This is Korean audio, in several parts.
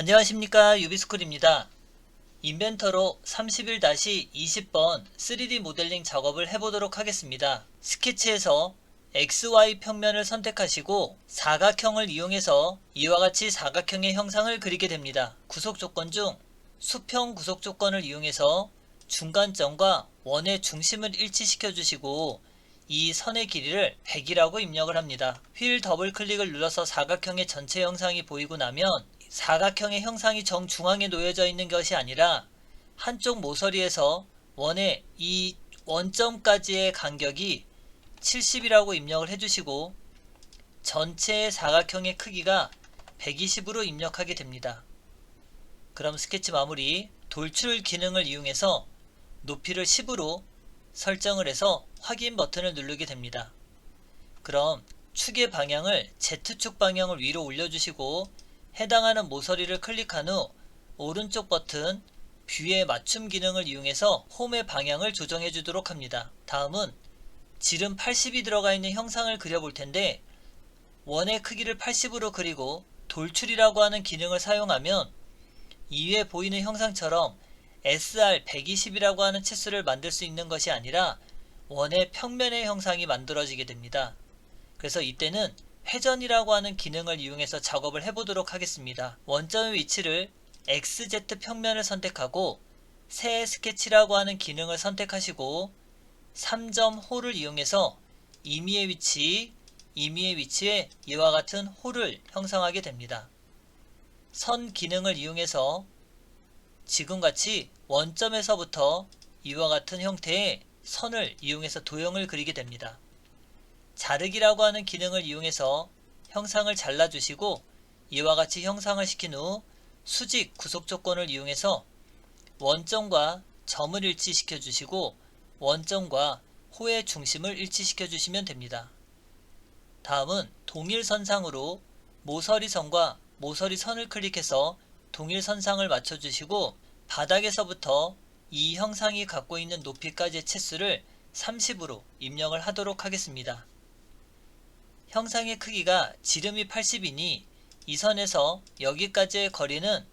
안녕하십니까, 유비스쿨입니다. 인벤터로 31-20번 3D 모델링 작업을 해보도록 하겠습니다. 스케치에서 XY 평면을 선택하시고 사각형을 이용해서 이와 같이 사각형의 형상을 그리게 됩니다. 구속 조건 중 수평 구속 조건을 이용해서 중간점과 원의 중심을 일치시켜 주시고 이 선의 길이를 100이라고 입력을 합니다. 휠 더블 클릭을 눌러서 사각형의 전체 형상이 보이고 나면 사각형의 형상이 정중앙에 놓여져 있는 것이 아니라 한쪽 모서리에서 원의 이 원점까지의 간격이 70이라고 입력을 해주시고 전체의 사각형의 크기가 120으로 입력하게 됩니다. 그럼 스케치 마무리, 돌출 기능을 이용해서 높이를 10으로 설정을 해서 확인 버튼을 누르게 됩니다. 그럼 축의 방향을 Z축 방향을 위로 올려주시고 해당하는 모서리를 클릭한 후 오른쪽 버튼 뷰의 맞춤 기능을 이용해서 홈의 방향을 조정해 주도록 합니다. 다음은 지름 80이 들어가 있는 형상을 그려볼 텐데 원의 크기를 80으로 그리고 돌출이라고 하는 기능을 사용하면 이위에 보이는 형상처럼 SR120이라고 하는 치수를 만들 수 있는 것이 아니라 원의 평면의 형상이 만들어지게 됩니다. 그래서 이때는 회전이라고 하는 기능을 이용해서 작업을 해보도록 하겠습니다. 원점의 위치를 XZ 평면을 선택하고 새 스케치라고 하는 기능을 선택하시고 3점 홀을 이용해서 임의의 위치에 이와 같은 홀을 형성하게 됩니다. 선 기능을 이용해서 지금같이 원점에서부터 이와 같은 형태의 선을 이용해서 도형을 그리게 됩니다. 자르기라고 하는 기능을 이용해서 형상을 잘라주시고 이와 같이 형상을 시킨 후 수직 구속 조건을 이용해서 원점과 점을 일치시켜 주시고 원점과 호의 중심을 일치시켜 주시면 됩니다. 다음은 동일선상으로 모서리선과 모서리선을 클릭해서 동일선상을 맞춰주시고 바닥에서부터 이 형상이 갖고 있는 높이까지의 치수를 30으로 입력을 하도록 하겠습니다. 형상의 크기가 지름이 80이니 이 선에서 여기까지의 거리는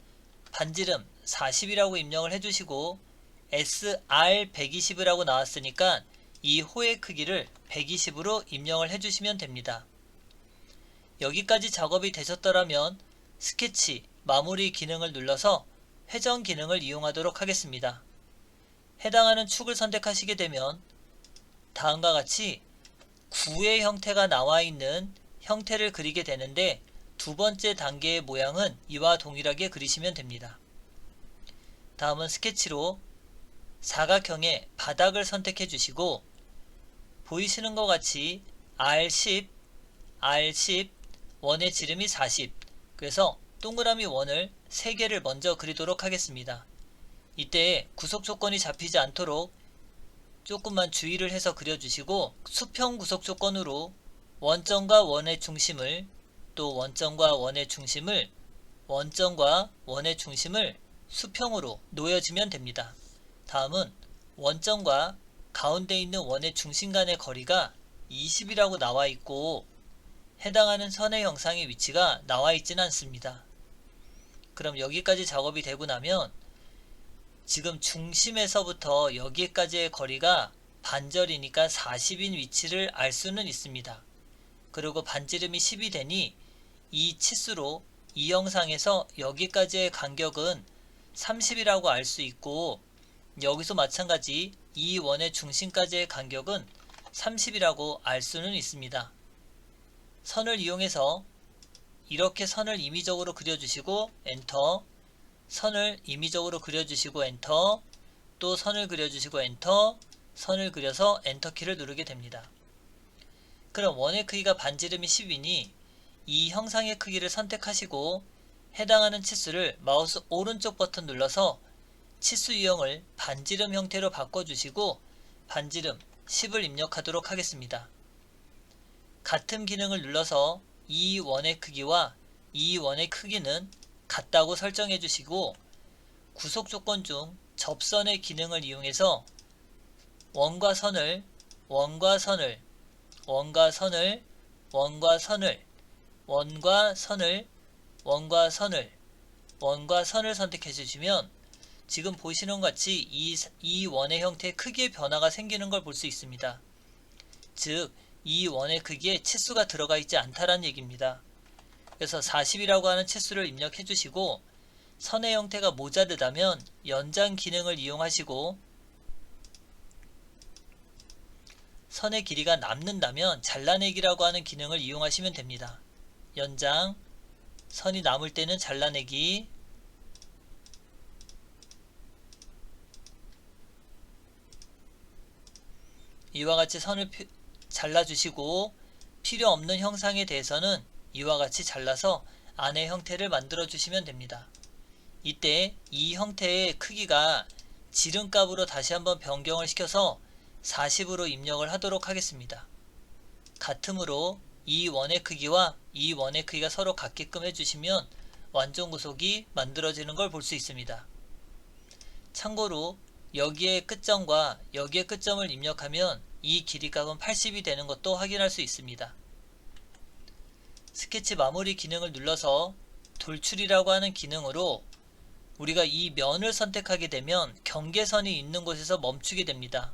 반지름 40이라고 입력을 해주시고 SR120이라고 나왔으니까 이 호의 크기를 120으로 입력을 해주시면 됩니다. 여기까지 작업이 되셨더라면 스케치 마무리 기능을 눌러서 회전 기능을 이용하도록 하겠습니다. 해당하는 축을 선택하시게 되면 다음과 같이 구의 형태가 나와 있는 형태를 그리게 되는데 두 번째 단계의 모양은 이와 동일하게 그리시면 됩니다. 다음은 스케치로 사각형의 바닥을 선택해 주시고 보이시는 것 같이 R10, 원의 지름이 40, 그래서 동그라미 원을 3개를 먼저 그리도록 하겠습니다. 이때 구속 조건이 잡히지 않도록 조금만 주의를 해서 그려주시고 수평 구속 조건으로 원점과 원의 중심을 또 원점과 원의 중심을 수평으로 놓여주면 됩니다. 다음은 원점과 가운데 있는 원의 중심 간의 거리가 20이라고 나와 있고 해당하는 선의 형상의 위치가 나와 있지는 않습니다. 그럼 여기까지 작업이 되고 나면 지금 중심에서부터 여기까지의 거리가 반절이니까 40인 위치를 알 수는 있습니다. 그리고 반지름이 10이 되니 이 치수로 이 형상에서 여기까지의 간격은 30이라고 알 수 있고 여기서 마찬가지 이 원의 중심까지의 간격은 30이라고 알 수는 있습니다. 선을 이용해서 이렇게 선을 임의적으로 그려주시고 엔터, 선을 임의적으로 그려주시고 엔터, 또 선을 그려주시고 엔터, 선을 그려서 엔터키를 누르게 됩니다. 그럼 원의 크기가 반지름이 10이니 이 형상의 크기를 선택하시고 해당하는 치수를 마우스 오른쪽 버튼 눌러서 치수 유형을 반지름 형태로 바꿔주시고 반지름 10을 입력하도록 하겠습니다. 같은 기능을 눌러서 이 원의 크기와 이 원의 크기는 같다고 설정해 주시고 구속 조건 중 접선의 기능을 이용해서 원과 선을 원과 선을 선택해 주시면 지금 보시는 것 같이 이 원의 형태의 크기의 변화가 생기는 걸 볼 수 있습니다. 즉, 이 원의 크기에 치수가 들어가 있지 않다는 얘기입니다. 그래서 40이라고 하는 치수를 입력해 주시고 선의 형태가 모자르다면 연장 기능을 이용하시고 선의 길이가 남는다면 잘라내기라고 하는 기능을 이용하시면 됩니다. 연장, 선이 남을 때는 잘라내기, 이와 같이 선을 잘라주시고 필요 없는 형상에 대해서는 이와 같이 잘라서 안의 형태를 만들어 주시면 됩니다. 이때 이 형태의 크기가 지름값으로 다시 한번 변경을 시켜서 40으로 입력을 하도록 하겠습니다. 같으므로 이 원의 크기와 이 원의 크기가 서로 같게끔 해주시면 완전 구속이 만들어지는 걸 볼 수 있습니다. 참고로 여기에 끝점과 여기에 끝점을 입력하면 이 길이값은 80이 되는 것도 확인할 수 있습니다. 스케치 마무리 기능을 눌러서 돌출이라고 하는 기능으로 우리가 이 면을 선택하게 되면 경계선이 있는 곳에서 멈추게 됩니다.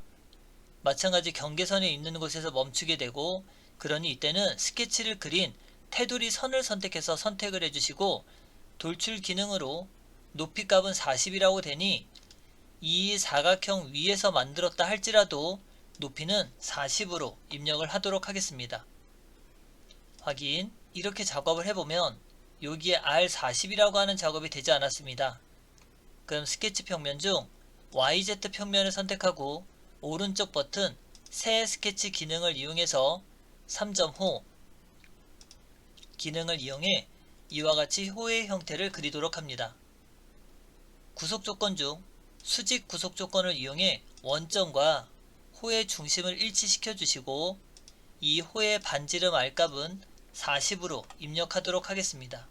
마찬가지 경계선이 있는 곳에서 멈추게 되고, 그러니 이때는 스케치를 그린 테두리 선을 선택해서 선택을 해주시고 돌출 기능으로 높이값은 40이라고 되니 이 사각형 위에서 만들었다 할지라도 높이는 40으로 입력을 하도록 하겠습니다. 확인. 이렇게 작업을 해보면 여기에 R40이라고 하는 작업이 되지 않았습니다. 그럼 스케치 평면 중 YZ 평면을 선택하고 오른쪽 버튼 새 스케치 기능을 이용해서 3.호 기능을 이용해 이와 같이 호의 형태를 그리도록 합니다. 구속 조건 중 수직 구속 조건을 이용해 원점과 호의 중심을 일치시켜 주시고 이 호의 반지름 R값은 40으로 입력하도록 하겠습니다.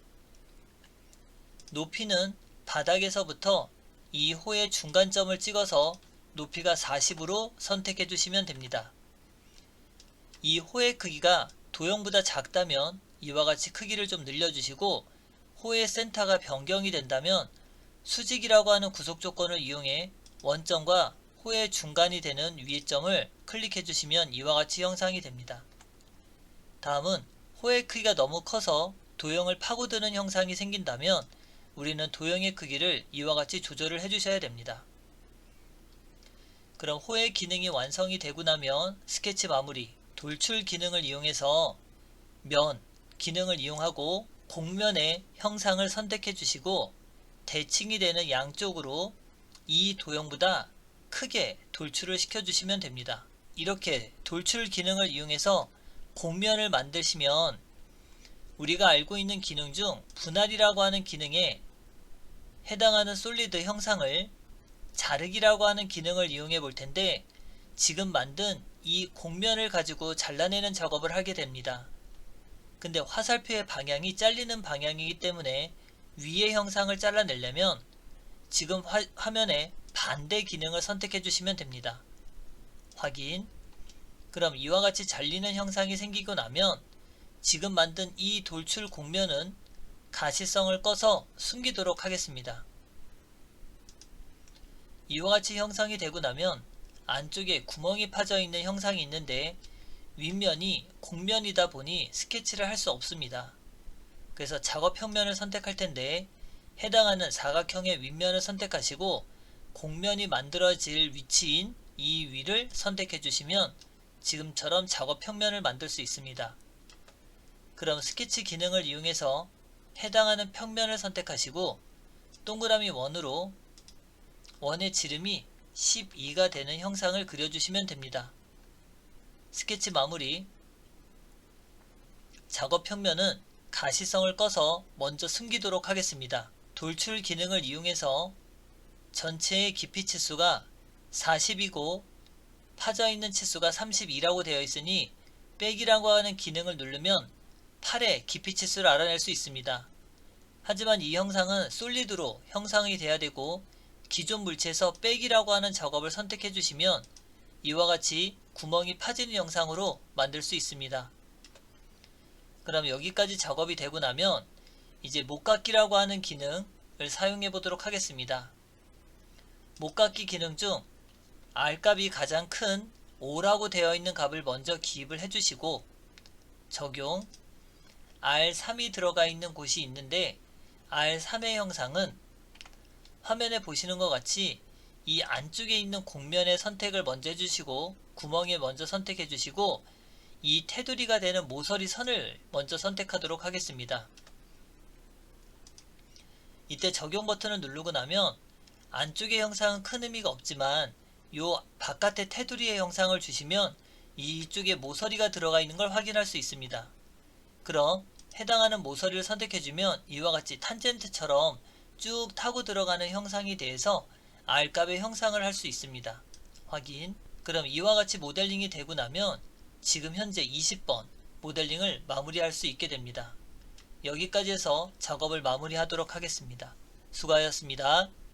높이는 바닥에서부터 이 호의 중간점을 찍어서 높이가 40으로 선택해 주시면 됩니다. 이 호의 크기가 도형보다 작다면 이와 같이 크기를 좀 늘려주시고 호의 센터가 변경이 된다면 수직이라고 하는 구속 조건을 이용해 원점과 호의 중간이 되는 위의 점을 클릭해 주시면 이와 같이 형상이 됩니다. 다음은 호의 크기가 너무 커서 도형을 파고드는 형상이 생긴다면 우리는 도형의 크기를 이와 같이 조절을 해 주셔야 됩니다. 그럼 호의 기능이 완성이 되고 나면 스케치 마무리, 돌출 기능을 이용해서 면 기능을 이용하고 곡면의 형상을 선택해 주시고 대칭이 되는 양쪽으로 이 도형보다 크게 돌출을 시켜 주시면 됩니다. 이렇게 돌출 기능을 이용해서 곡면을 만드시면 우리가 알고 있는 기능 중 분할이라고 하는 기능에 해당하는 솔리드 형상을 자르기라고 하는 기능을 이용해 볼 텐데, 지금 만든 이 곡면을 가지고 잘라내는 작업을 하게 됩니다. 근데 화살표의 방향이 잘리는 방향이기 때문에 위의 형상을 잘라내려면 지금 화면에 반대 기능을 선택해 주시면 됩니다. 확인. 그럼 이와 같이 잘리는 형상이 생기고 나면 지금 만든 이 돌출 곡면은 가시성을 꺼서 숨기도록 하겠습니다. 이와 같이 형성이 되고 나면 안쪽에 구멍이 파져 있는 형상이 있는데 윗면이 곡면이다 보니 스케치를 할 수 없습니다. 그래서 작업 평면을 선택할 텐데 해당하는 사각형의 윗면을 선택하시고 곡면이 만들어질 위치인 이 위를 선택해 주시면 지금처럼 작업 평면을 만들 수 있습니다. 그럼 스케치 기능을 이용해서 해당하는 평면을 선택하시고 동그라미 원으로 원의 지름이 12가 되는 형상을 그려주시면 됩니다. 스케치 마무리. 작업 평면은 가시성을 꺼서 먼저 숨기도록 하겠습니다. 돌출 기능을 이용해서 전체의 깊이 치수가 40이고 파져있는 치수가 32라고 되어 있으니 빼기라고 하는 기능을 누르면 8의 깊이 치수를 알아낼 수 있습니다. 하지만 이 형상은 솔리드로 형상이 돼야 되고 기존 물체에서 빼기라고 하는 작업을 선택해 주시면 이와 같이 구멍이 파지는 형상으로 만들 수 있습니다. 그럼 여기까지 작업이 되고 나면 이제 목깎기라고 하는 기능, 사용해 보도록 하겠습니다. 목깎이 기능 중 R값이 가장 큰 5라고 되어 있는 값을 먼저 기입을 해주시고 적용 R3이 들어가 있는 곳이 있는데 R3의 형상은 화면에 보시는 것 같이 이 안쪽에 있는 곡면의 선택을 먼저 해주시고 구멍에 먼저 선택해 주시고 이 테두리가 되는 모서리 선을 먼저 선택하도록 하겠습니다. 이때 적용 버튼을 누르고 나면 안쪽의 형상은 큰 의미가 없지만 요 바깥의 테두리의 형상을 주시면 이쪽에 모서리가 들어가 있는 걸 확인할 수 있습니다. 그럼 해당하는 모서리를 선택해주면 이와 같이 탄젠트처럼 쭉 타고 들어가는 형상이 돼서 R값의 형상을 할 수 있습니다. 확인. 그럼 이와 같이 모델링이 되고 나면 지금 현재 20번 모델링을 마무리할 수 있게 됩니다. 여기까지 해서 작업을 마무리하도록 하겠습니다. 수고하셨습니다.